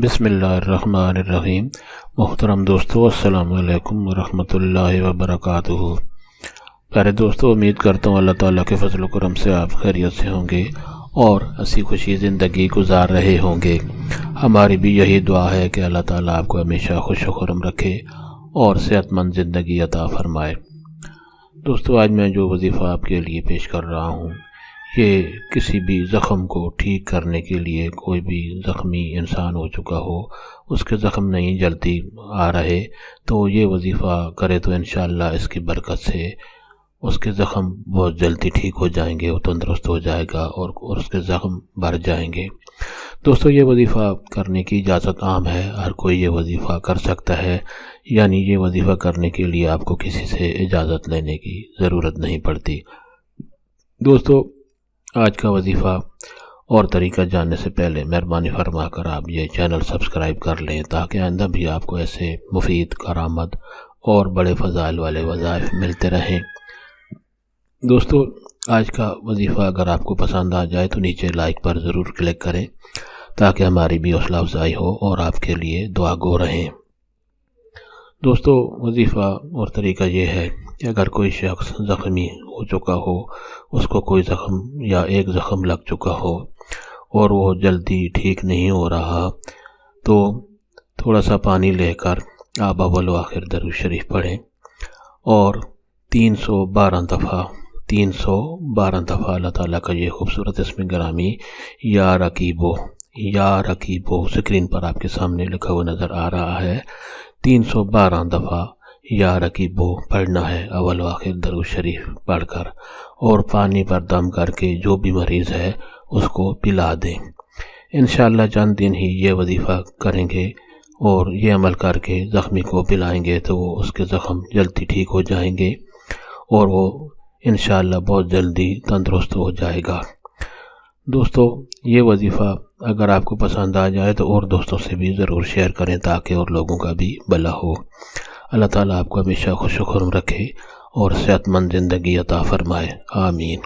بسم اللہ الرحمن الرحیم۔ محترم دوستو، السلام علیکم ورحمۃ اللہ وبرکاتہ۔ پیارے دوستو، امید کرتا ہوں اللہ تعالیٰ کے فضل و کرم سے آپ خیریت سے ہوں گے اور ہنسی خوشی زندگی گزار رہے ہوں گے۔ ہماری بھی یہی دعا ہے کہ اللہ تعالیٰ آپ کو ہمیشہ خوش و خرم رکھے اور صحت مند زندگی عطا فرمائے۔ دوستو، آج میں جو وظیفہ آپ کے لیے پیش کر رہا ہوں، یہ کسی بھی زخم کو ٹھیک کرنے کے لیے، کوئی بھی زخمی انسان ہو چکا ہو، اس کے زخم نہیں جلدی آ رہے، تو یہ وظیفہ کرے تو انشاءاللہ اس کی برکت سے اس کے زخم بہت جلدی ٹھیک ہو جائیں گے، وہ تندرست ہو جائے گا اور اس کے زخم بھر جائیں گے۔ دوستو، یہ وظیفہ کرنے کی اجازت عام ہے، ہر کوئی یہ وظیفہ کر سکتا ہے، یعنی یہ وظیفہ کرنے کے لیے آپ کو کسی سے اجازت لینے کی ضرورت نہیں پڑتی۔ دوستو، آج کا وظیفہ اور طریقہ جاننے سے پہلے مہربانی فرما کر آپ یہ چینل سبسکرائب کر لیں، تاکہ آئندہ بھی آپ کو ایسے مفید، کارآمد اور بڑے فضائل والے وظائف ملتے رہیں۔ دوستو، آج کا وظیفہ اگر آپ کو پسند آ جائے تو نیچے لائک پر ضرور کلک کریں، تاکہ ہماری بھی حوصلہ افزائی ہو اور آپ کے لیے دعا گو رہیں۔ دوستو، وظیفہ اور طریقہ یہ ہے کہ اگر کوئی شخص زخمی ہو چکا ہو، اس کو کوئی زخم یا ایک زخم لگ چکا ہو اور وہ جلدی ٹھیک نہیں ہو رہا، تو تھوڑا سا پانی لے کر آپ اول و آخر درود شریف پڑھیں اور 312 دفعہ اللہ تعالیٰ کا یہ خوبصورت اسم گرامی یا رقیبو سکرین پر آپ کے سامنے لکھا ہوا نظر آ رہا ہے، 312 دفعہ یا رقیبو پڑھنا ہے اول و آخر درود شریف پڑھ کر، اور پانی پر دم کر کے جو بھی مریض ہے اس کو پلا دیں۔ انشاءاللہ چند دن ہی یہ وظیفہ کریں گے اور یہ عمل کر کے زخمی کو پلائیں گے تو وہ اس کے زخم جلدی ٹھیک ہو جائیں گے اور وہ انشاءاللہ بہت جلدی تندرست ہو جائے گا۔ دوستو، یہ وظیفہ اگر آپ کو پسند آ جائے تو اور دوستوں سے بھی ضرور شیئر کریں، تاکہ اور لوگوں کا بھی بھلا ہو۔ اللہ تعالیٰ آپ کو ہمیشہ خوش و خرم رکھے اور صحت مند زندگی عطا فرمائے، آمین۔